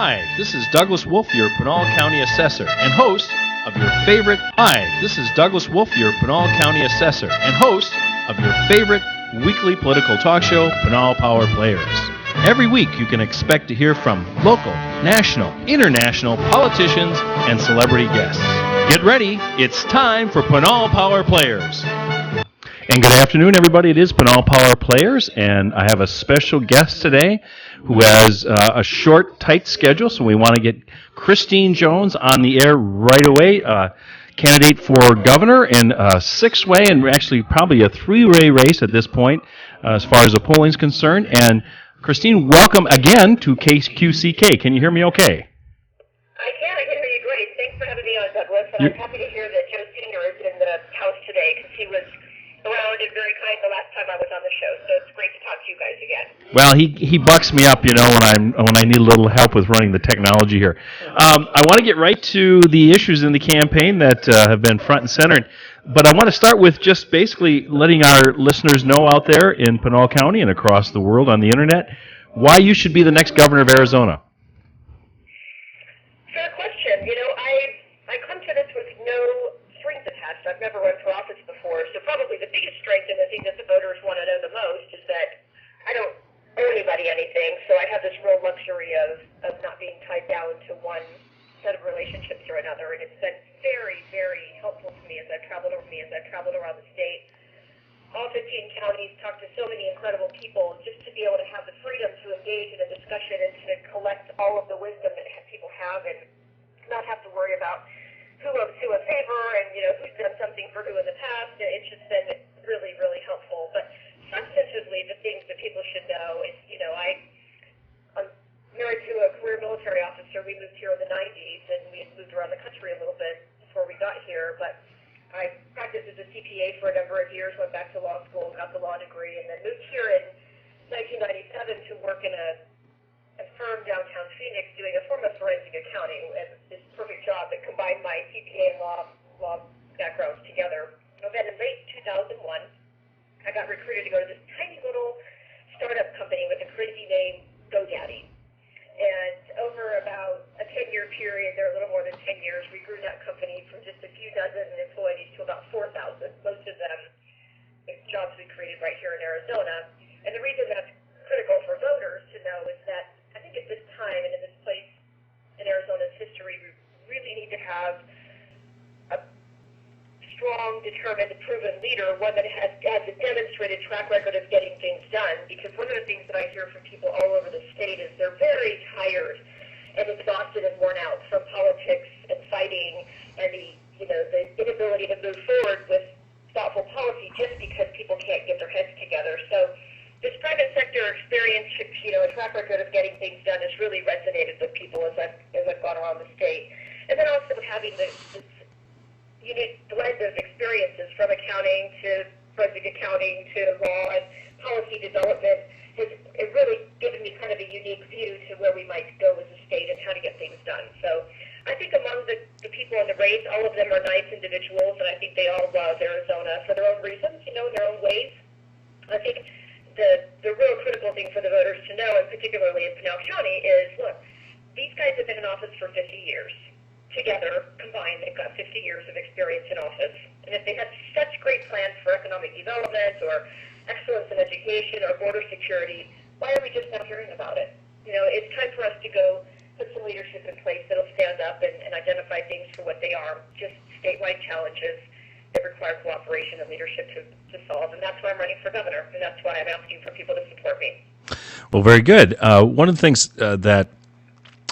Hi, this is Douglas Wolf, your Pinal County Assessor and host of your favorite. Hi, this is Douglas Wolf, your Pinal County Assessor and host of your favorite weekly political talk show, Pinal Power Players. Every week you can expect to hear from local, national, international politicians and celebrity guests. Get ready, it's time for Pinal Power Players. And good afternoon, everybody. It is Pinal Power Players, and I have a special guest today who has a short, tight schedule, so we want to get Christine Jones on the air right away, candidate for governor in a six-way and actually probably a three-way race at this point as far as the polling is concerned. And Christine, welcome again to KQCK. Can you hear me okay? I can hear you great. Thanks for having me on, Douglas. And I'm happy to hear that Joe Sr. is in the house today because he was around and very kind the last time I was on the show. So it's great to talk to you guys again. Well, he bucks me up, when I need a little help with running the technology here. I want to get right to the issues in the campaign that have been front and center. But I want to start with just basically letting our listeners know out there in Pinal County and across the world on the internet why you should be the next governor of Arizona. Fair question. I come to this with no strings attached. I've never run for office before, so probably the biggest strength and the thing that the voters want to know the most is that I don't owe anybody anything, so I have this real luxury of not being tied down to one set of relationships or another, and it's been very, very helpful to me as I've traveled around the state, all 15 counties, talked to so many incredible people, just to be able to have the freedom to engage in a discussion and to collect all of the wisdom that people have and not have to worry about who owes who a favor and, who's done something for who in the past. It's just been really, really helpful. But substantively, the things that people should know is, I'm married to a career military officer. We moved here in the 90s, and we had moved around the country a little bit before we got here. But I practiced as a CPA for a number of years, went back to law school, got the law degree, and then moved here in 1997 to work in a firm downtown Phoenix doing a form of forensic accounting, and this perfect job that combined my CPA and law backgrounds together. And then in late 2001, I got recruited to go to this tiny little startup company with a crazy name, GoDaddy. And over about a 10-year period, there a little more than 10 years, we grew that company from just a few dozen employees to about 4,000, most of them jobs we created right here in Arizona. And the reason that's critical for voters to know is that I think at this time and in this place in Arizona's history, we really need to have a strong, determined, proven leader, one that has a demonstrated track record of getting things done. Because one of the things that I hear from people all over the state is they're very tired and exhausted and worn out from politics and fighting and the inability to move forward with thoughtful policy just because people can't get their heads together. So this private sector experience, a track record of getting things done has really resonated with people as I've gone around the state. And then also having this unique blend of experiences from accounting to forensic accounting to law and policy development has really given me kind of a unique view to where we might go as a state and how to get things done. So I think among the people in the race, all of them are nice individuals, and I think they all love Arizona for their own reasons, in their own ways. I think the real critical thing for the voters to know, and particularly in Pinal County, is, look, these guys have been in office for 50 years. Together, combined, they've got 50 years of experience in office. And if they have such great plans for economic development or excellence in education or border security, why are we just not hearing about it? It's time for us to go put some leadership in place that'll stand up and identify things for what they are, just statewide challenges that require cooperation and leadership to solve. And that's why I'm running for governor, and that's why I'm asking for people to support me. Well, very good. One of the things that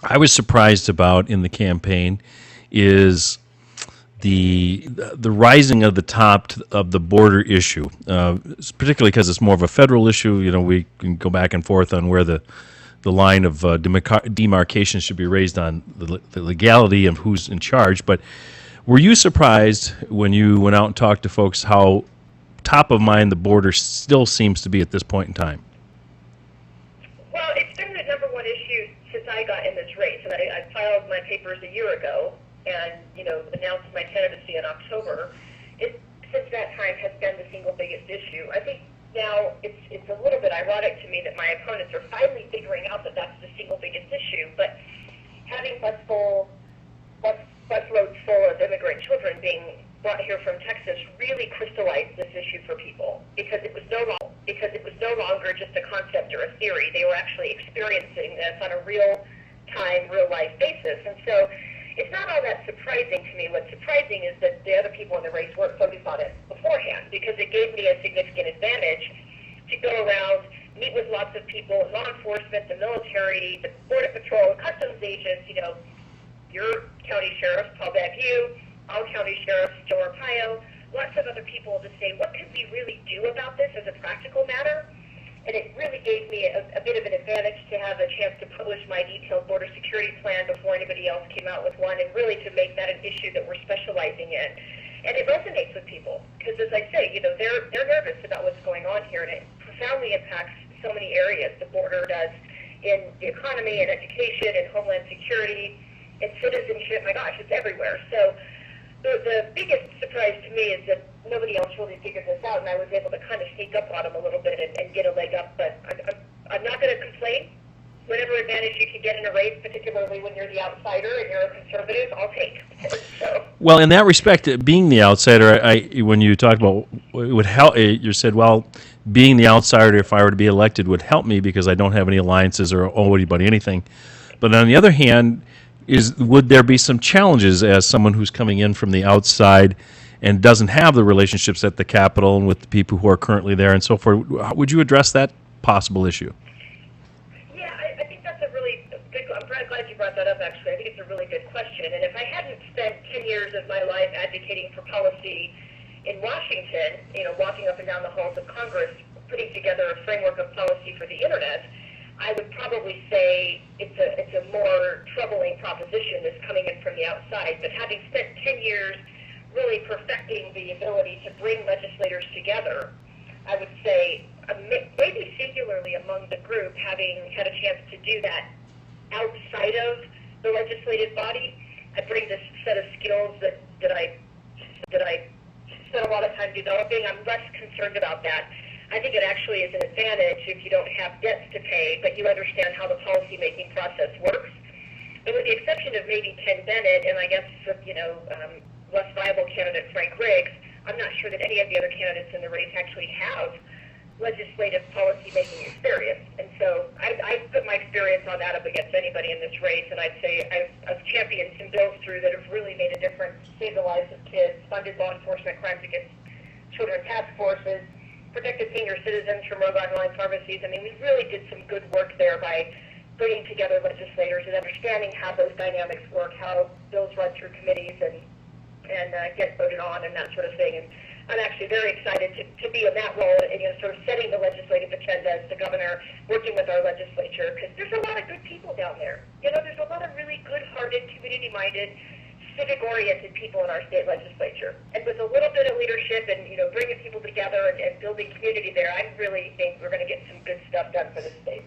I was surprised about in the campaign is the rising of the top of the border issue, particularly because it's more of a federal issue. We can go back and forth on where the line of demarcation should be raised on the legality of who's in charge. But were you surprised when you went out and talked to folks how top of mind the border still seems to be at this point in time? Well, it's been the number one issue since I got in this race, and I filed my papers a year ago and announced my candidacy in October. It, since that time, has been the single biggest issue. I think now it's a little bit ironic to me that my opponents are finally figuring out that that's the single biggest issue, but having busloads full of immigrant children being brought here from Texas really crystallized this issue for people because it was no longer just a concept or a theory. They were actually experiencing this on a real-time, real-life basis. And so it's not all that surprising to me. What's surprising is that the other people in the race weren't focused on it beforehand because it gave me a significant advantage to go around, meet with lots of people, law enforcement, the military, the Border Patrol, customs agents, your county sheriff, Paul Baview, all county sheriffs, Joe Arpaio, lots of other people to say, what could we really do about this as a practical matter? And it really gave me a bit of an advantage to have a chance to publish my detailed border security plan before anybody else came out with one, and really to make that an issue that we're specializing in. And it resonates with people because, as I say, they're nervous about what's going on here, and it profoundly impacts so many areas. The border does in the economy and education and homeland security and citizenship. My gosh, it's everywhere. So the biggest surprise to me is that nobody else really figured this out, and I was able to kind of sneak up on them a little bit and get a leg up. But I'm not going to complain. Whatever advantage you can get in a race, particularly when you're the outsider and you're a conservative, I'll take. So. Well, in that respect, being the outsider, when you talked about it would help, you said, well, being the outsider, if I were to be elected, would help me because I don't have any alliances or owe anybody anything. But on the other hand, would there be some challenges as someone who's coming in from the outside and doesn't have the relationships at the Capitol and with the people who are currently there and so forth? Would you address that possible issue? Yeah, I think that's a really good. I'm glad you brought that up. Actually, I think it's a really good question. And if I hadn't spent 10 years of my life advocating for policy in Washington, walking up and down the halls of Congress, putting together a framework of policy for the internet, I would probably say it's a more troubling proposition that's coming in from the outside. But having spent 10 years really perfecting the ability to bring legislators together, I would say maybe singularly among the group, having had a chance to do that outside of the legislative body, I bring this set of skills that I spent a lot of time developing. I'm less concerned about that. I think it actually is an advantage if you don't have debts to pay, but you understand how the policy-making process works. But with the exception of maybe Ken Bennett and I guess, less viable candidate Frank Riggs, I'm not sure that any of the other candidates in the race actually have legislative policy-making experience. And so I put my experience on that up against anybody in this race, and I'd say I've championed some bills through that have really made a difference, saved the lives of kids, funded law enforcement crimes against children task forces, protected senior citizens from rogue online pharmacies. I mean, we really did some good work there by bringing together legislators and understanding how those dynamics work, how bills run through committees and get voted on and that sort of thing. And I'm actually very excited to be in that role and sort of setting the legislative agenda as the governor, working with our legislature, because there's a lot of good people down there. There's a lot of really good-hearted, community-minded, civic-oriented people in our state legislature. And with a little bit of leadership and, bringing people together and building community there, I really think we're going to get some good stuff done for the state.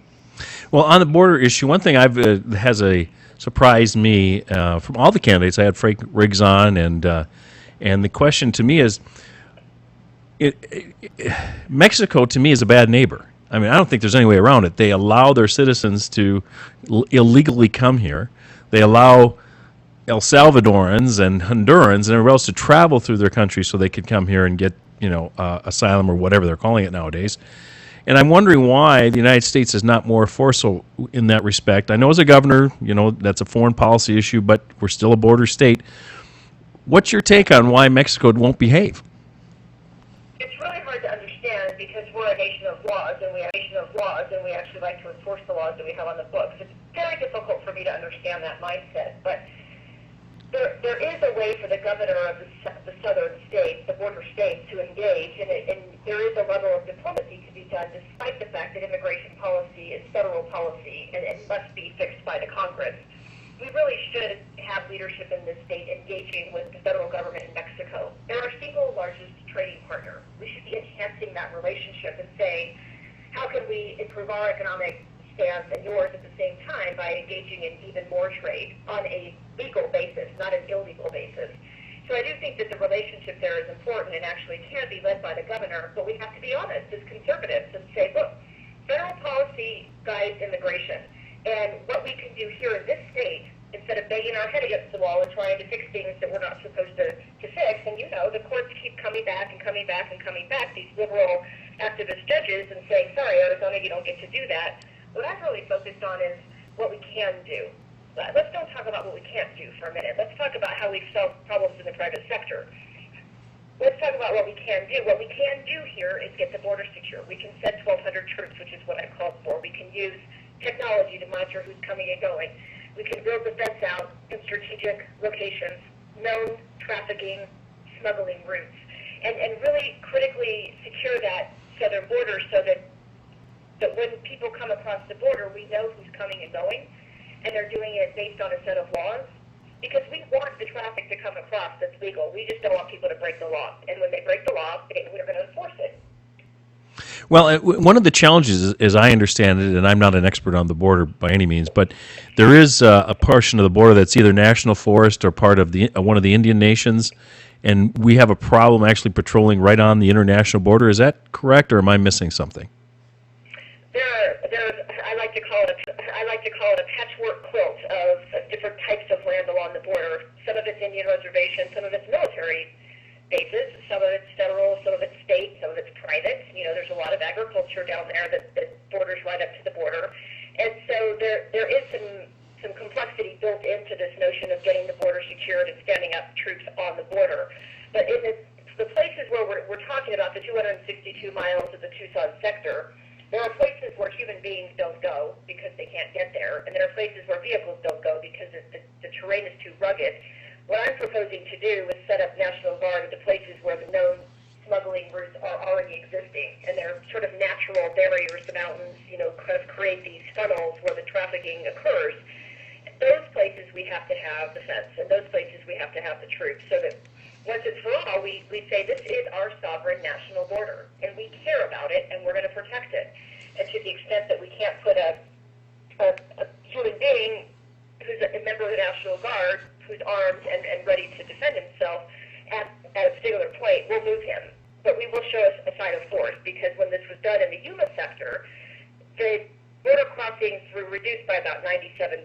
Well, on the border issue, one thing has surprised me from all the candidates. I had Frank Riggs on, and the question to me is, Mexico to me is a bad neighbor. I mean, I don't think there's any way around it. They allow their citizens to illegally come here. They allow El Salvadorans and Hondurans and everybody else to travel through their country so they could come here and get, asylum or whatever they're calling it nowadays. And I'm wondering why the United States is not more forceful in that respect. I know as a governor, that's a foreign policy issue, but we're still a border state. What's your take on why Mexico won't behave? It's really hard to understand because we're a nation of laws, and we actually like to enforce the laws that we have on the books. It's very difficult for me to understand that mindset, but there is a way for the governor of the southern states, the border states, to engage, and there is a level of diplomacy to be done despite the fact that immigration policy is federal policy and it must be fixed by the Congress. We really should have leadership in this state engaging with the federal government in Mexico. They're our single largest trading partner. We should be enhancing that relationship and saying, how can we improve our economic stance and yours at the same time by engaging in even more trade on a legal basis, not an illegal basis. So I do think that the relationship there is important and actually can be led by the governor, but we have to be honest as conservatives and say, look, federal policy guides immigration. And what we can do here in this state, in banging our head against the wall and trying to fix things that we're not supposed to fix. And, the courts keep coming back and coming back and coming back, these liberal activist judges, and saying, sorry, Arizona, you don't get to do that. What I've really focused on is what we can do. Let's don't talk about what we can't do for a minute. Let's talk about how we've solved problems in the private sector. Let's talk about what we can do. What we can do here is get the border secure. We can send 1,200 troops, which is what I called for. We can use technology to monitor who's coming and going. We can build the fence out in strategic locations, known trafficking, smuggling routes, and really critically secure that southern border so that when people come across the border, we know who's coming and going, and they're doing it based on a set of laws. Because we want the traffic to come across that's legal. We just don't want people to break the law. And when they break the law, we're going to enforce it. Well, one of the challenges, as I understand it, and I'm not an expert on the border by any means, but there is a portion of the border that's either national forest or part of one of the Indian nations, and we have a problem actually patrolling right on the international border. Is that correct, or am I missing something? I like to call it a patchwork quilt of different types of land along the border. Some of it's Indian reservation, some of it's military bases, some of it's federal, some of it's state, some of it's private. There's a lot of agriculture down there that borders right up to the border. And so there is some complexity built into this notion of getting the border secured and standing up troops on the border. But in the places where we're talking about, the 262 miles of the Tucson sector, there are places where human beings don't go because they can't get there, and there are places where vehicles don't go because the terrain is too rugged. What I'm proposing to do is set up National Guard at the places where the known smuggling routes are already existing, and they're sort of natural barriers, the mountains, kind of create these funnels where the trafficking occurs. Those places we have to have the fence, and those places we have to have the troops, so that once and for all, we say this is our sovereign national border, and we care about it, and we're going to protect it. And to the extent that we can't put a human being who's a member of the National Guard, who's armed and ready to defend himself at a particular point, we'll move him. But we will show a sign of force, because when this was done in the Yuma sector, the border crossings were reduced by about 97%.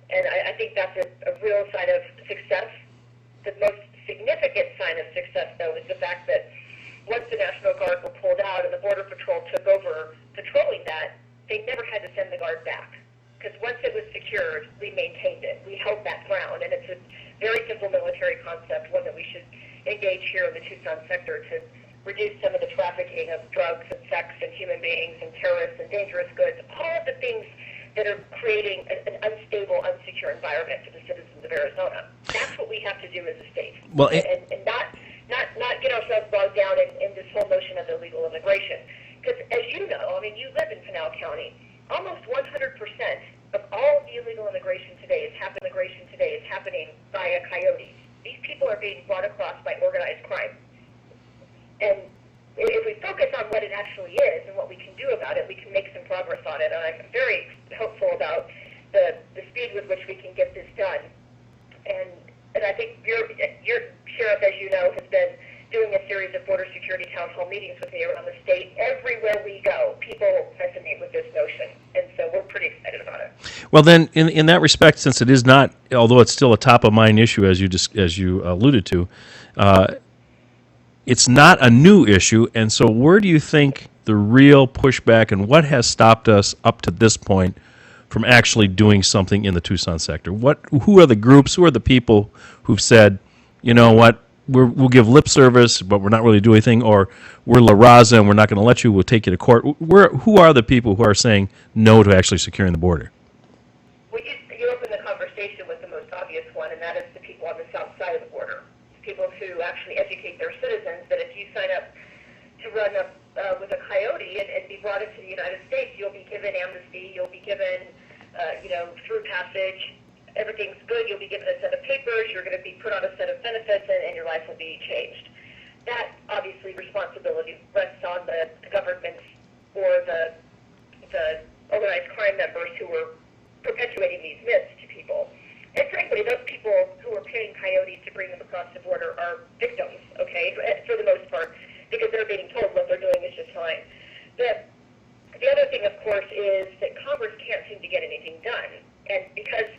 And I think that's a real sign of success. The most significant sign of success, though, is the fact that once the National Guard were pulled out and the Border Patrol took over patrolling that, they never had to send the Guard back. Because once it was secured, we maintained it. We held that ground, and it's a very simple military concept, one that we should engage here in the Tucson sector to reduce some of the trafficking of drugs and sex and human beings and terrorists and dangerous goods, all of the things that are creating an unstable, unsecure environment for the citizens of Arizona. That's what we have to do as a state, and not get ourselves bogged down in this whole notion of illegal immigration. Because as you know, you live in Pinal County, almost 100% of all of the illegal immigration today is happening via coyotes. These people are being brought across by organized crime. And if we focus on what it actually is and what we can do about it, we can make some progress on it. And I'm very hopeful about the speed with which we can get this done. And I think your sheriff, as you know, has been doing a series of border security town hall meetings with me around the state. Everywhere we go, people resonate with this notion, and so we're pretty excited about it. Well, then, in that respect, since it is not, although it's still a top of mind issue, as you alluded to, it's not a new issue, and so where do you think the real pushback and what has stopped us up to this point from actually doing something in the Tucson sector? Who are the groups, who are the people who've said, you know what, we'll give lip service, but we're not really doing anything, or we're La Raza and we're not going to let you, we'll take you to court? Who are the people who are saying no to actually securing the border? Well, you open the conversation with the most obvious one, and that is the people on the south side of the border. People who actually educate their citizens that if you sign up to run up with a coyote and be brought into the United States, you'll be given amnesty, you'll be given, through passage, everything's good, you'll be given a set of papers, you're going to be put on a set of benefits, and your life will be changed. That, obviously, responsibility rests on the governments or the organized crime members who are perpetuating these myths to people. And frankly, those people who are paying coyotes to bring them across the border are victims, okay, for the most part, because they're being told what they're doing is just fine. The other thing, of course, is that Congress can't seem to get anything done. And because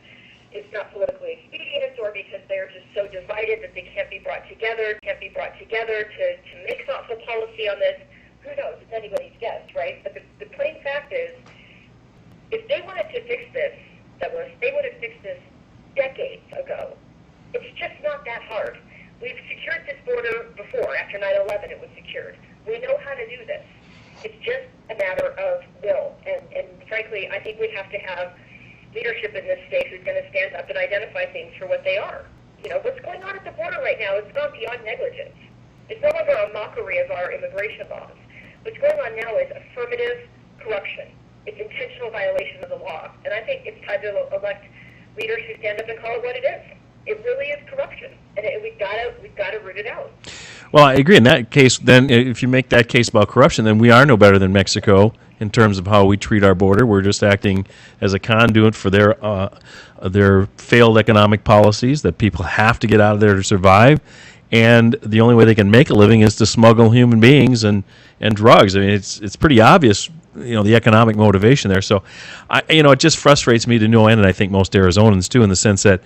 it's not politically expedient, or because they're just so divided that they can't be brought together to make thoughtful policy on this. Who knows? It's anybody's guess, right? But the plain fact is, if they wanted to fix this, Douglas, they would have fixed this decades ago. It's just not that hard. We've secured this border before. After 9/11, it was secured. We know how to do this. It's just a matter of will. And frankly, I think we have to have leadership in this state who's going to stand up and identify things for what they are. You know, what's going on at the border right now is gone beyond negligence. It's no longer a mockery of our immigration laws. What's going on now is affirmative corruption. It's intentional violation of the law. And I think it's time to elect leaders who stand up and call it what it is. It really is corruption, and we've got to root it out. Well, I agree. In that case, then, if you make that case about corruption, then we are no better than Mexico in terms of how we treat our border. We're just acting as a conduit for their failed economic policies that people have to get out of there to survive. And the only way they can make a living is to smuggle human beings and drugs. I mean, it's pretty obvious, the economic motivation there. So, it just frustrates me to no end, and I think most Arizonans too, in the sense that,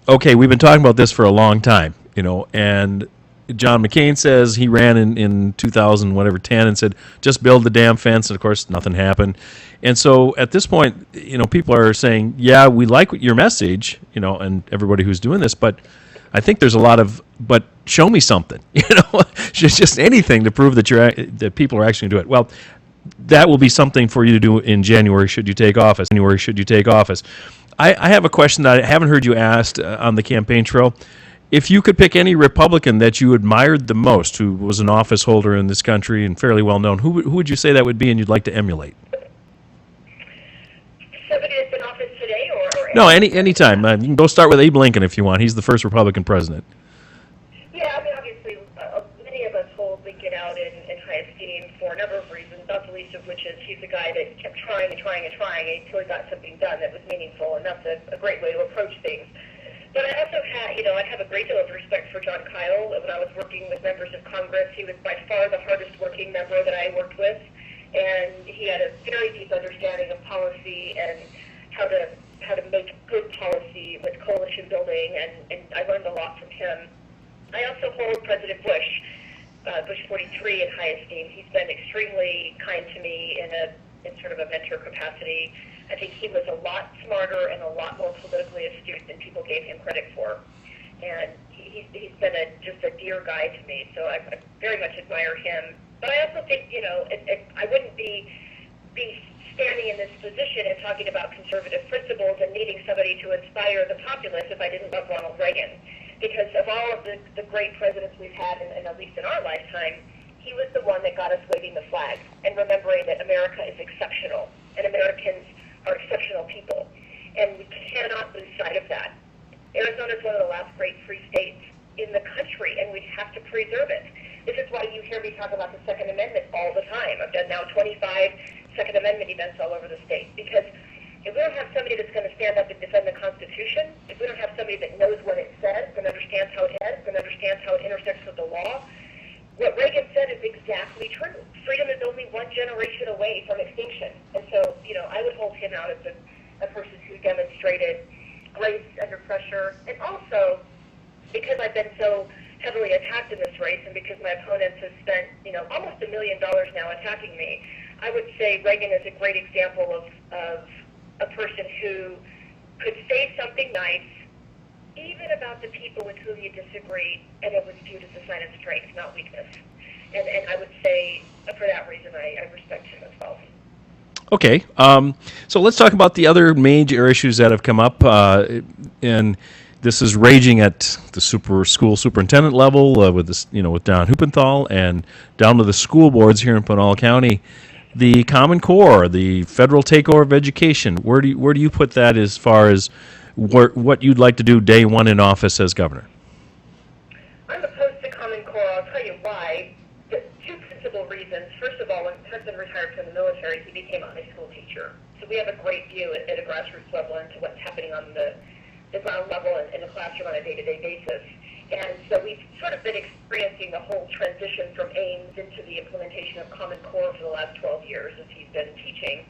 okay, we've been talking about this for a long time, and John McCain says he ran in 2010 and said, just build the damn fence, and of course nothing happened. And so at this point, people are saying, yeah, we like your message, and everybody who's doing this, but I think there's a lot of, but show me something, just anything to prove that people are actually going to do it. Well, that will be something for you to do in January should you take office. I have a question that I haven't heard you asked on the campaign trail. If you could pick any Republican that you admired the most, who was an office holder in this country and fairly well known, who would you say that would be and you'd like to emulate? Somebody that's in office today, or no, any time. You can go start with Abe Lincoln if you want. He's the first Republican president. Yeah, I mean, obviously, many of us hold Lincoln out in high esteem for a number of reasons, not the least of which is he's a guy that kept trying until he got something done that was meaningful, and that's a great way to approach things. But I also I have a great deal of respect for John Kyle. When I was working with members of Congress, he was by far the hardest working member that I worked with, and he had a very deep understanding of policy and how to make good policy with coalition building, and I learned a lot from him. I also hold President Bush 43 in high esteem. He's been extremely kind to me in sort of a mentor capacity. I think he was a lot smarter and a lot more politically astute than people gave him credit for. And he's been just a dear guy to me, so I very much admire him. But I also think, I wouldn't be standing in this position and talking about conservative principles and needing somebody to inspire the populace if I didn't love Ronald Reagan. Because of all of the great presidents we've had, and at least in our lifetime, he was the one that got us waving the flag and remembering that America is exceptional and Americans are exceptional people. And we cannot lose sight of that. Arizona is one of the last great free states in the country, and we have to preserve it. This is why you hear me talk about the Second Amendment all the time. I've done now 25 Second Amendment events all over the state, because if we don't have somebody that's going to stand up and defend the Constitution, if we don't have somebody that knows what it says and understands how it ends and understands how it intersects with the law, what Reagan said is exactly true. Freedom is only one generation away from extinction. And so, I would hold him out as a person who demonstrated grace under pressure. And also, because I've been so heavily attacked in this race, and because my opponents have spent, almost $1 million now attacking me, I would say Reagan is a great example of a person who could say something nice, even about the people with whom you disagree, and it was viewed as a sign of strength, not weakness. And I would say, for that reason, I respect him as well. Okay, so let's talk about the other major issues that have come up, and this is raging at the school superintendent level with this, with Don Huppenthal, and down to the school boards here in Pinal County. The Common Core, the federal takeover of education. Where do you put that as far as what you'd like to do day one in office as governor? I'm opposed to Common Core. I'll tell you why. Two principal reasons. First of all, when my husband retired from the military, he became a high school teacher. So we have a great view at a grassroots level into what's happening on the ground level and in the classroom on a day-to-day basis. And so we've sort of been experiencing the whole transition from AIMS into the implementation of Common Core for the last 12 years as he's been teaching.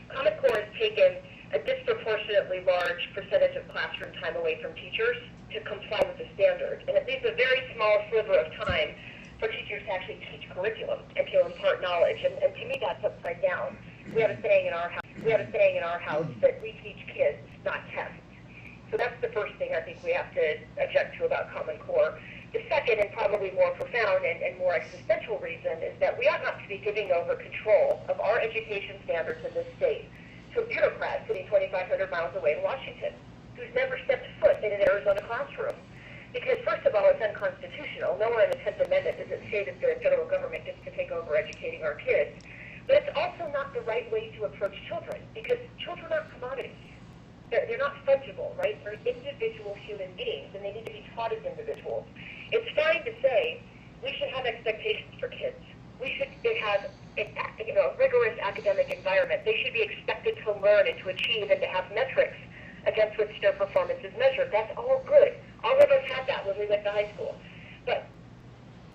Common Core has taken a disproportionately large percentage of classroom time away from teachers to comply with the standard. And it leaves a very small sliver of time for teachers to actually teach curriculum and to impart knowledge. And to me, that's upside down. We have a saying in our house that we teach kids, not tests. So that's the first thing I think we have to object to about Common Core. The second, and probably more profound and more existential reason, is that we ought not to be giving over control of our education standards in this state to a bureaucrat sitting 2,500 miles away in Washington, who's never stepped foot in an Arizona classroom. Because first of all, it's unconstitutional. Nowhere in the 10th Amendment does it say that the federal government gets to take over educating our kids. But it's also not the right way to approach children, because children aren't commodities. They're not fungible, right? They're individual human beings, and they need to be taught as individuals. It's fine to say we should have expectations for kids. We should have a rigorous academic environment. They should be expected to learn and to achieve and to have metrics against which their performance is measured. That's all good. All of us had that when we went to high school. But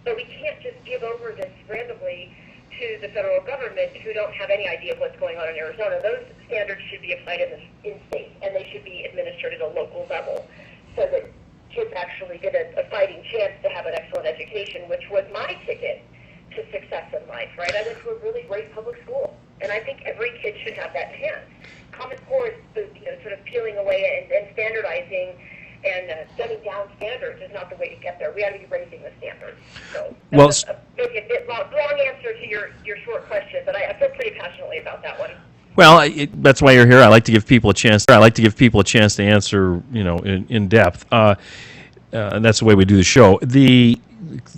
we can't just give over this randomly to the federal government who don't have any idea of what's going on in Arizona. Those standards should be applied in state, and they should be administered at a local level so that kids actually get a fighting chance to have an excellent education, which was my ticket to success in life, right? I went to a really great public school, and I think every kid should have that chance. Common Core is sort of peeling away and standardizing and setting down standards is not the way to get there. We ought to be raising the standards. So that's maybe a bit long answer to your short question, but I feel pretty passionately about that one. Well, that's why you're here. I like to give people a chance. To answer, in depth. And that's the way we do the show. The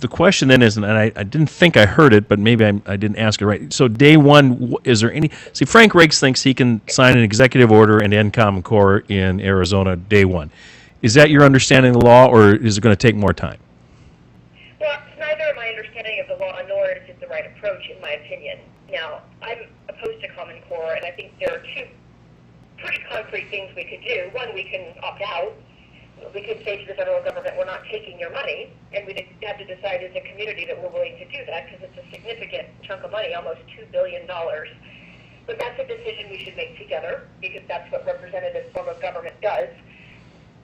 question then is, and I didn't think I heard it, but maybe I didn't ask it right. So day one, is there any? See, Frank Riggs thinks he can sign an executive order and end Common Core in Arizona day one. Is that your understanding of the law, or is it going to take more time? Well, it's neither my understanding of the law nor is it the right approach, in my opinion. Now, I'm opposed to Common Core, and I think there are two pretty concrete things we could do. One, we can opt out. We could say to the federal government, we're not taking your money, and we'd have to decide as a community that we're willing to do that because it's a significant chunk of money, almost $2 billion. But that's a decision we should make together because that's what representative form of government does.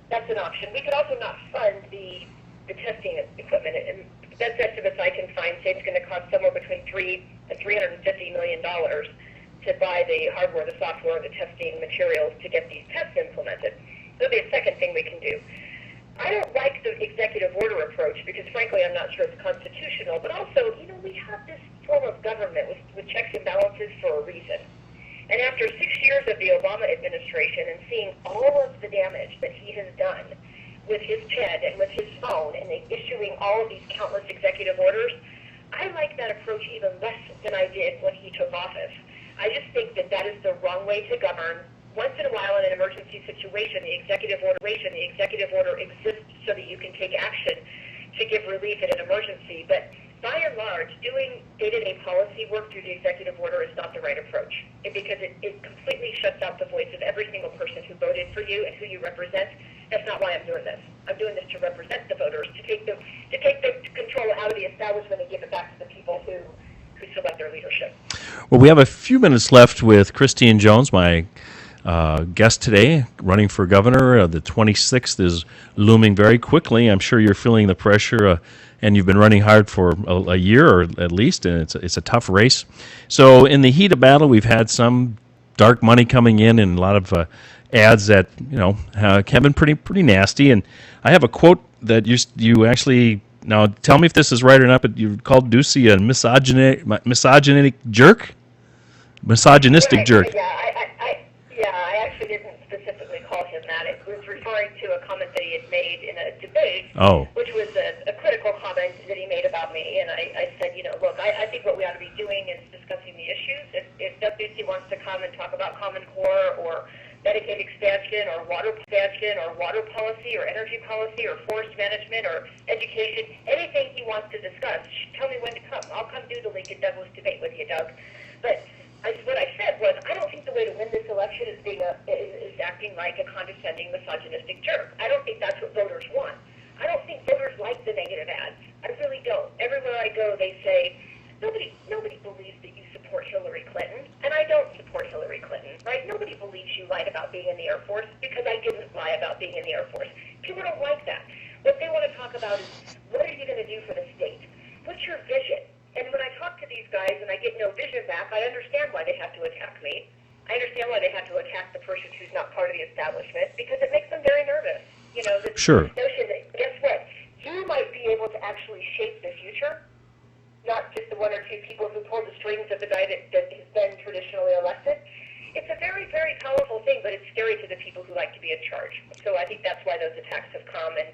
That's an option. We could also not fund the testing equipment. And best estimates I can find say it's going to cost somewhere between $3 and $350 million to buy the hardware, the software, the testing materials to get these tests implemented. That'll be a second thing we can do. I don't like the executive order approach because, frankly, I'm not sure it's constitutional. But also, we have this form of government with checks and balances for a reason. And after 6 years of the Obama administration and seeing all of the damage that he has done with his pen and with his phone and issuing all of these countless executive orders, I like that approach even less than I did when he took office. I just think that is the wrong way to govern. Once in a while in an emergency situation, the executive order exists so that you can take action to give relief in an emergency. But by and large, doing day-to-day policy work through the executive order is not the right approach because it completely shuts out the voice of every single person who voted for you and who you represent. That's not why I'm doing this. I'm doing this to represent the voters, to take the control out of the establishment and give it back to the people who select their leadership. Well, we have a few minutes left with Christine Jones, my guest today, running for governor. The 26th is looming very quickly. I'm sure you're feeling the pressure, and you've been running hard for a year or at least, and it's a tough race. So in the heat of battle, we've had some dark money coming in and a lot of ads that have been pretty nasty. And I have a quote that you actually, now tell me if this is right or not, but you called Ducey a misogynistic jerk. I actually didn't specifically call him that. It was referring to a comment that he had made in a debate, which was a critical comment that he made about me. And I said, look, I think what we ought to be doing is discussing the issues. If WC wants to come and talk about Common Core or Medicaid expansion or water policy or energy policy or forest management or education, anything he wants to discuss, tell me when to come. I'll come do the Lincoln Douglas debate with you, Doug. But what I said was, I don't think the way to win this election is acting like a condescending, misogynistic jerk. I don't think that's what voters want. I don't think voters like the negative ads. I really don't. Everywhere I go, they say, nobody believes that you support Hillary Clinton, and I don't support Hillary Clinton, right? Nobody believes you lied about talk about is, what are you going to do for the state? What's your vision? And when I talk to these guys and I get no vision back, I understand why they have to attack me. I understand why they have to attack the person who's not part of the establishment, because it makes them very nervous. You know, this notion that, guess what, you might be able to actually shape the future, not just the one or two people who pull the strings of the guy that has been traditionally elected. It's a very, very powerful thing, but it's scary to the people who like to be in charge. So I think that's why those attacks have come, and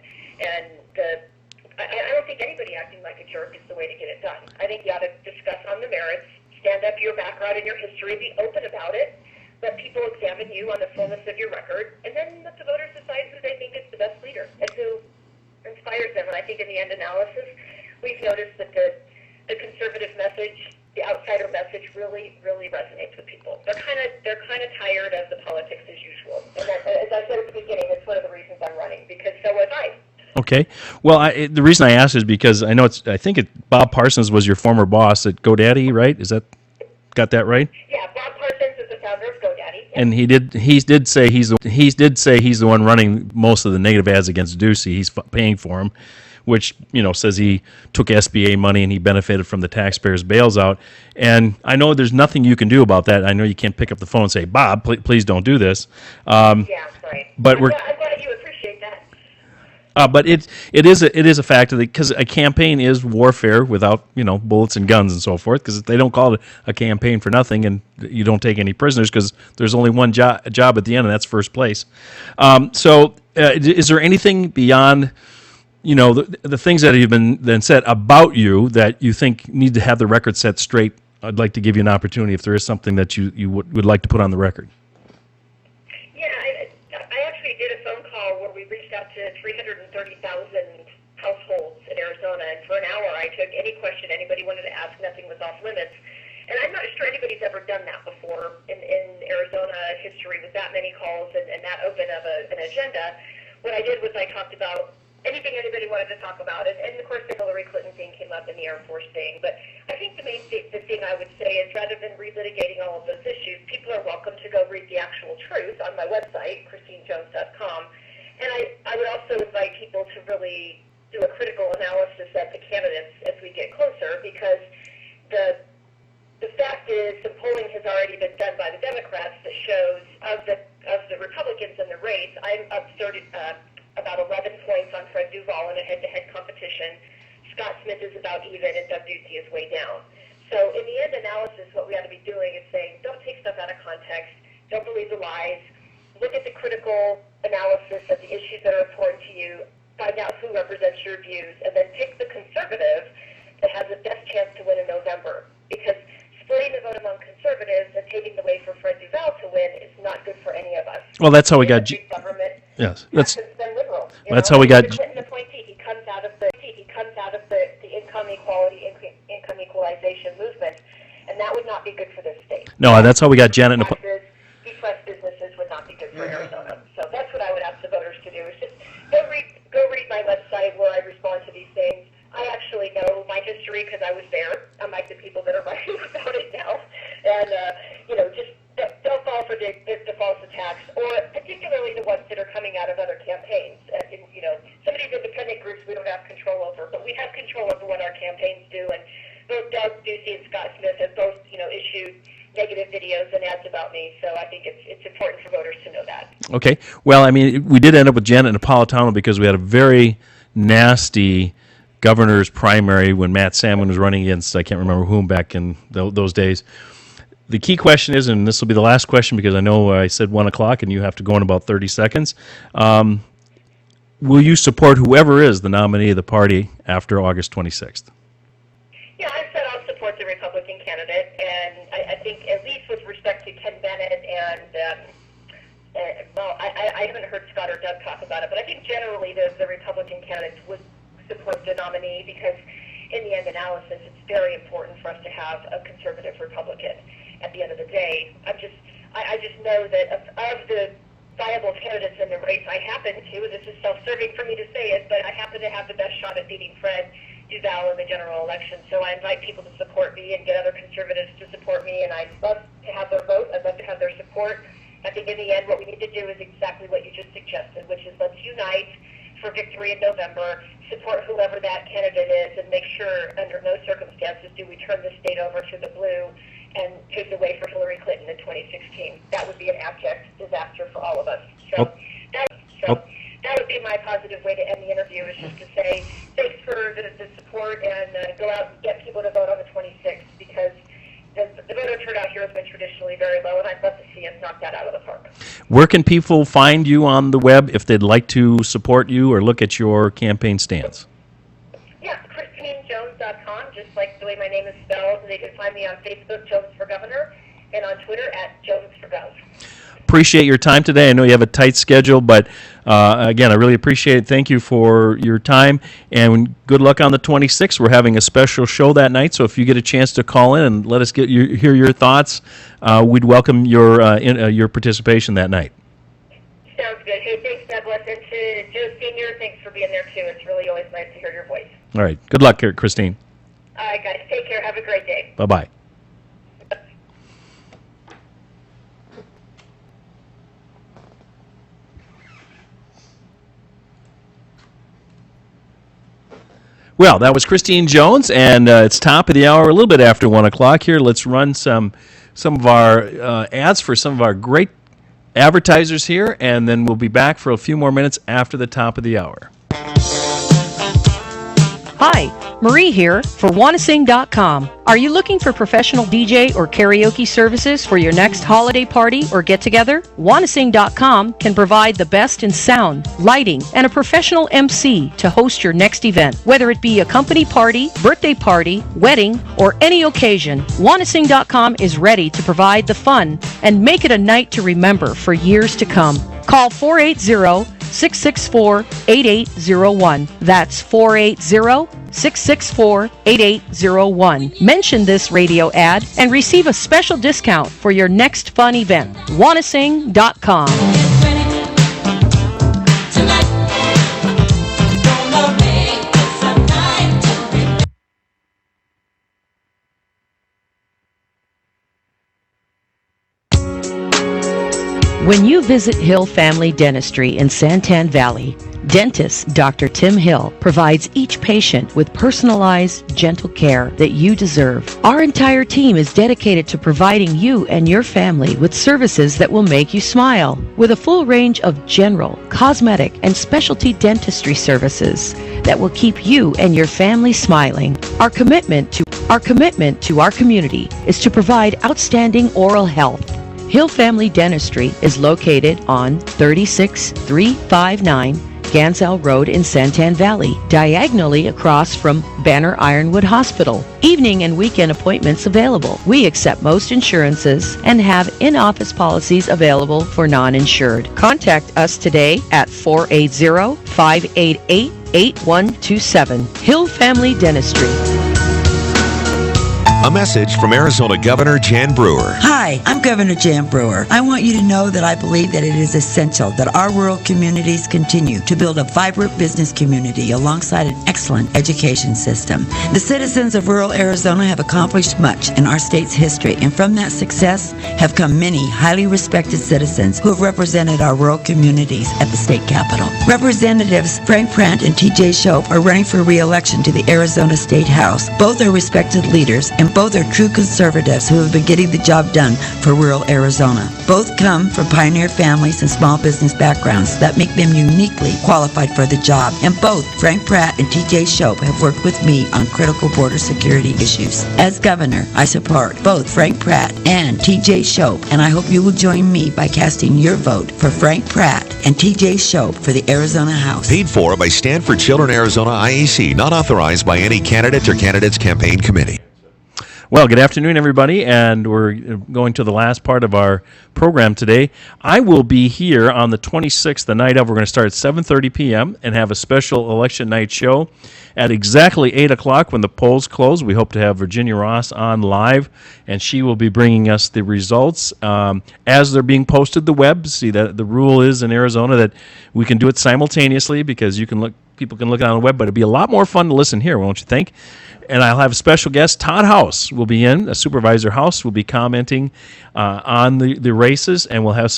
I don't think anybody acting like a jerk is the way to get it done. I think you ought to discuss on the merits, stand up your background and your history, be open about it, let people examine you on the fullness of your record, and then let the voters decide who they think is the best leader and who inspires them. And I think in the end analysis, we've noticed that the conservative message, the outsider message, really, really resonates with people. They're kind of tired of the politics as usual. And that, as I said at the beginning, it's one of the reasons I'm running, because so was I. Okay. Well, the reason I asked is because I know I think Bob Parsons was your former boss at GoDaddy, right? Got that right? Yeah, Bob Parsons is the founder of GoDaddy. Yeah. And he did say he's the one running most of the negative ads against Ducey. He's paying for him, which, says he took SBA money and he benefited from the taxpayers' bails out. And I know there's nothing you can do about that. I know you can't pick up the phone and say, Bob, please don't do this. Yeah, right. But I'm glad you appreciate that. But it is a fact that, because a campaign is warfare without bullets and guns and so forth, because they don't call it a campaign for nothing, and you don't take any prisoners because there's only one job at the end, and that's first place. So is there anything beyond the things that have been then said about you that you think need to have the record set straight? I'd like to give you an opportunity if there is something that you would like to put on the record. I actually did a phone call where we reached out to 330,000 households in Arizona, and for an hour I took any question anybody wanted to ask. Nothing was off limits. And I'm not sure anybody's ever done that before in Arizona history with that many calls and that open of an agenda. What I did was I talked about anything anybody wanted to talk about, and of course the Hillary Clinton thing came up in the Air Force thing. But I think the thing I would say is, rather than relitigating all of those issues, people are welcome to go read the actual truth on my website, ChristineJones.com. And I would also invite people to really do a critical analysis of the candidates as we get closer, because the fact is, some polling has already been done by the Democrats that shows of the Republicans in the race, I'm up about 11 points on Fred Duvall in a head-to-head competition. Scott Smith is about even, and Doug Ducey is way down. So in the end analysis, what we ought to be doing is saying, don't take stuff out of context, don't believe the lies, look at the critical analysis of the issues that are important to you, find out who represents your views, and then pick the conservative that has the best chance to win in November. Because splitting the vote among conservatives and paving the way for Fred Duvall to win is not good for any of us. Well, that's how we got government. Yes, that's liberal. That's how we got. The Clinton appointee. He comes out of the income equality, income equalization movement, and that would not be good for this state. No, that's how we got Janet. Depressed businesses would not be good for Arizona. So that's what I would ask the voters to do: is just go read my website where I respond to these things. I actually know my history because I was there, unlike the people that are writing about it now. And just don't fall for the false attacks, or particularly the ones that are coming out of other campaigns. Some of these independent groups we don't have control over, but we have control over what our campaigns do. And both Doug Ducey and Scott Smith have both, issued negative videos and ads about me. So I think it's important for voters to know that. Okay. Well, I mean, we did end up with Janet Napolitano because we had a very nasty governor's primary when Matt Salmon was running against, I can't remember whom back in those days. The key question is, and this will be the last question because I know I said 1 o'clock and you have to go in about 30 seconds. Will you support whoever is the nominee of the party after August 26th? Yeah, I said I'll support the Republican candidate, and I think at least with respect to Ken Bennett I haven't heard Scott or Doug talk about it, but I think generally the Republican candidates would support the nominee because in the end analysis, it's very important for us to have a conservative Republican. At the end of the day, I just know that of the viable candidates in the race, I happen to, and this is self-serving for me to say it, but I happen to have the best shot at beating Fred Duvall in the general election. So I invite people to support me and get other conservatives to support me, and I'd love to have their vote. I'd love to have their support. I think in the end what we need to do is exactly what you just suggested, which is let's unite, for victory in November, support whoever that candidate is, and make sure under no circumstances do we turn the state over to the blue and take the way for Hillary Clinton in 2016. That would be an abject disaster for all of us. So that would be my positive way to end the interview, is just to say thanks for the support, and go out and get people to vote on the 26th, because the voter turnout here has been traditionally very low, and I'd love to see us knock that out of the park. Where can people find you on the web if they'd like to support you or look at your campaign stance? Yeah, ChristineJones.com, just like the way my name is spelled. They can find me on Facebook, Jones for Governor, and on Twitter @JonesForGov. Appreciate your time today. I know you have a tight schedule, but again, I really appreciate it. Thank you for your time, and good luck on the 26th. We're having a special show that night, so if you get a chance to call in and let us hear your thoughts, we'd welcome your participation that night. Sounds good. Hey, thanks, Douglas, and to Joe Sr., thanks for being there, too. It's really always nice to hear your voice. All right. Good luck, Christine. All right, guys. Take care. Have a great day. Bye-bye. Well, that was Christine Jones, and it's top of the hour, a little bit after 1 o'clock here. Let's run some of our ads for some of our great advertisers here, and then we'll be back for a few more minutes after the top of the hour. Hi, Marie here for wannasing.com. Are you looking for professional DJ or karaoke services for your next holiday party or get-together? wannasing.com can provide the best in sound, lighting, and a professional MC to host your next event. Whether it be a company party, birthday party, wedding, or any occasion, wannasing.com is ready to provide the fun and make it a night to remember for years to come. Call 480-664-8801. That's 480-664-8801. Mention this radio ad and receive a special discount for your next fun event. wannasing.com. When you visit Hill Family Dentistry in Santan Valley, dentist Dr. Tim Hill provides each patient with personalized, gentle care that you deserve. Our entire team is dedicated to providing you and your family with services that will make you smile. With a full range of general, cosmetic, and specialty dentistry services that will keep you and your family smiling. Our commitment to our community is to provide outstanding oral health. Hill Family Dentistry is located on 36359 Ganzel Road in Santan Valley, diagonally across from Banner Ironwood Hospital. Evening and weekend appointments available. We accept most insurances and have in-office policies available for non-insured. Contact us today at 480-588-8127. Hill Family Dentistry. A message from Arizona Governor Jan Brewer. Hi, I'm Governor Jan Brewer. I want you to know that I believe that it is essential that our rural communities continue to build a vibrant business community alongside an excellent education system. The citizens of rural Arizona have accomplished much in our state's history, and from that success have come many highly respected citizens who have represented our rural communities at the state capitol. Representatives Frank Pratt and T.J. Shope are running for re-election to the Arizona State House. Both are respected leaders, and both are true conservatives who have been getting the job done for rural Arizona. Both come from pioneer families and small business backgrounds that make them uniquely qualified for the job. And both Frank Pratt and T.J. Shope have worked with me on critical border security issues. As governor, I support both Frank Pratt and T.J. Shope, and I hope you will join me by casting your vote for Frank Pratt and T.J. Shope for the Arizona House. Paid for by Stanford Children Arizona IEC, not authorized by any candidate or candidate's campaign committee. Well, good afternoon, everybody, and we're going to the last part of our program today. I will be here on the 26th, the night of. We're going to start at 7:30 p.m. and have a special election night show at exactly 8 o'clock when the polls close. We hope to have Virginia Ross on live, and she will be bringing us the results as they're being posted to the web. See, that the rule is in Arizona that we can do it simultaneously because people can look on the web, but it'd be a lot more fun to listen here, won't you think? And I'll have a special guest. Todd House will be in. Supervisor House will be commenting on the races, and we'll have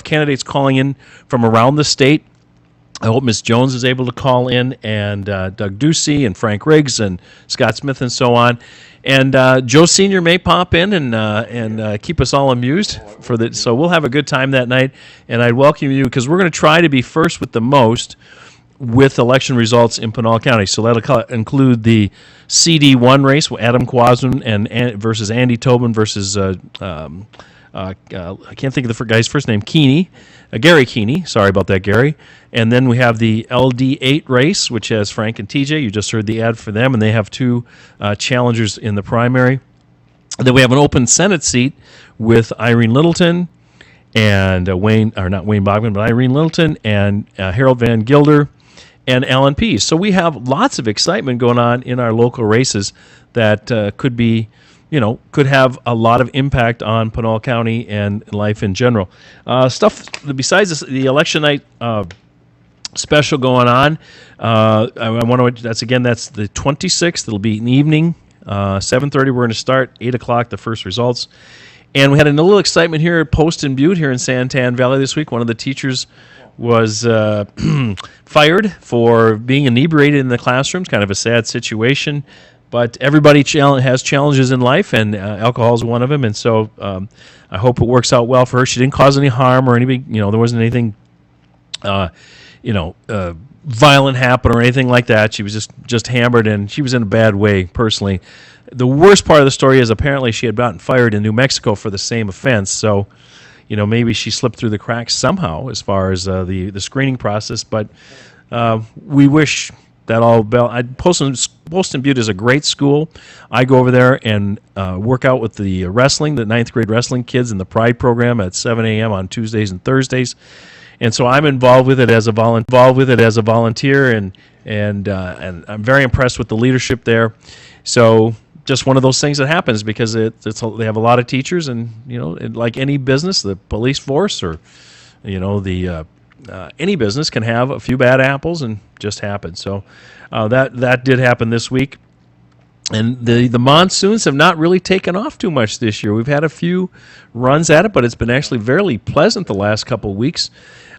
candidates calling in from around the state I hope Miss Jones is able to call in, and Doug Ducey and Frank Riggs and Scott Smith and so on. And Joe Sr. may pop in and keep us all amused so we'll have a good time that night. And I'd welcome you because we're going to try to be first with the most with election results in Pinal County. So that'll include the CD1 race, Adam Quasman and versus Andy Tobin versus I can't think of the guy's first name, Gary Keeney. Sorry about that, Gary. And then we have the LD8 race, which has Frank and TJ. You just heard the ad for them, and they have two challengers in the primary. And then we have an open Senate seat with Irene Littleton and not Wayne Bogman, but Irene Littleton and Harold Van Gilder and Alan Pease. So we have lots of excitement going on in our local races that could have a lot of impact on Pinal County and life in general. Stuff besides the election night special going on. I want to. That's the 26th. It'll be an evening, 7:30. We're going to start 8 o'clock. The first results, and we had a little excitement here at Post and Butte here in Santan Valley this week. One of the teachers was fired for being inebriated in the classrooms. Kind of a sad situation. But everybody has challenges in life, and alcohol is one of them. And so I hope it works out well for her. She didn't cause any harm or anything. There wasn't anything, violent happen or anything like that. She was just hammered, and she was in a bad way personally. The worst part of the story is apparently she had gotten fired in New Mexico for the same offense. So, maybe she slipped through the cracks somehow as far as the screening process. But we wish that all Poston Butte is a great school. I go over there and work out with the wrestling, the 9th grade wrestling kids in the Pride program at 7 a.m. on Tuesdays and Thursdays. And so I'm involved with it as a volunteer, and I'm very impressed with the leadership there. So just one of those things that happens because they have a lot of teachers, and like any business, the police force or any business can have a few bad apples, and just happen. So that did happen this week. And the monsoons have not really taken off too much this year. We've had a few runs at it, but it's been actually fairly pleasant the last couple of weeks.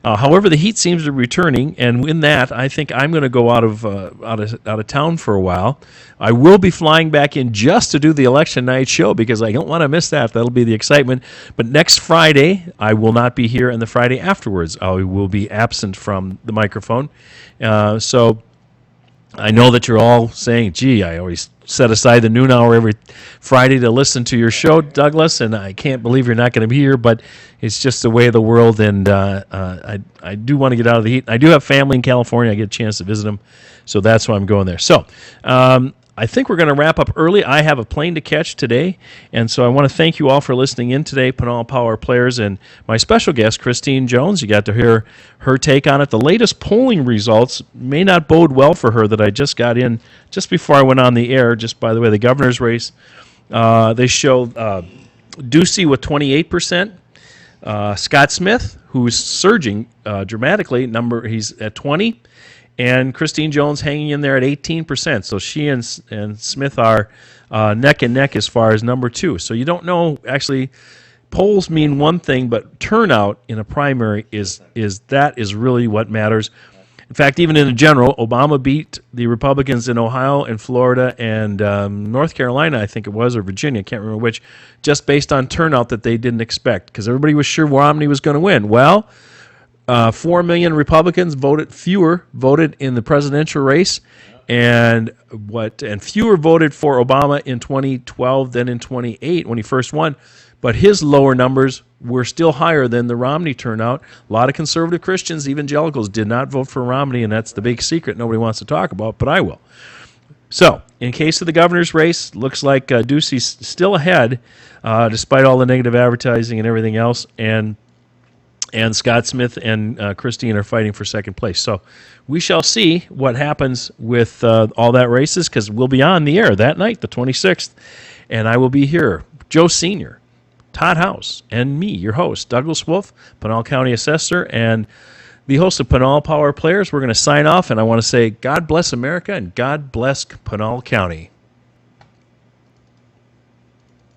However, the heat seems to be returning, and in that, I think I'm going to go out of town for a while. I will be flying back in just to do the election night show because I don't want to miss that. That'll be the excitement. But next Friday, I will not be here, and the Friday afterwards, I will be absent from the microphone. So I know that you're all saying, gee, I always set aside the noon hour every Friday to listen to your show, Douglas, and I can't believe you're not going to be here, but it's just the way of the world, and I do want to get out of the heat. I do have family in California. I get a chance to visit them, so that's why I'm going there. So I think we're going to wrap up early. I have a plane to catch today, and so I want to thank you all for listening in today, Pinal Power Players, and my special guest, Christine Jones. You got to hear her take on it. The latest polling results may not bode well for her that I just got in just before I went on the air. Just by the way, the governor's race, they show Ducey with 28%, Scott Smith, who's surging dramatically, he's at 20%. And Christine Jones hanging in there at 18%. So she and Smith are neck and neck as far as number 2. So you don't know, actually, polls mean one thing, but turnout in a primary is really what matters. In fact, even in the general, Obama beat the Republicans in Ohio and Florida and North Carolina, I think it was, or Virginia, I can't remember which, just based on turnout that they didn't expect, because everybody was sure Romney was going to win. Well, 4 million Republicans voted in the presidential race, and fewer voted for Obama in 2012 than in 2008 when he first won. But his lower numbers were still higher than the Romney turnout. A lot of conservative Christians, evangelicals, did not vote for Romney, and that's the big secret nobody wants to talk about, but I will. So, in case of the governor's race, looks like Ducey's still ahead, despite all the negative advertising and everything else, and Scott Smith and Christine are fighting for second place. So we shall see what happens with all that races, because we'll be on the air that night, the 26th, and I will be here, Joe Sr., Todd House, and me, your host, Douglas Wolf, Pinal County Assessor, and the host of Pinal Power Players. We're going to sign off, and I want to say God bless America and God bless Pinal County.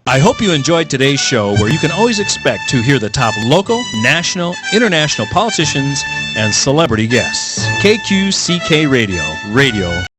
I hope you enjoyed today's show, where you can always expect to hear the top local, national, international politicians and celebrity guests. KQCK Radio.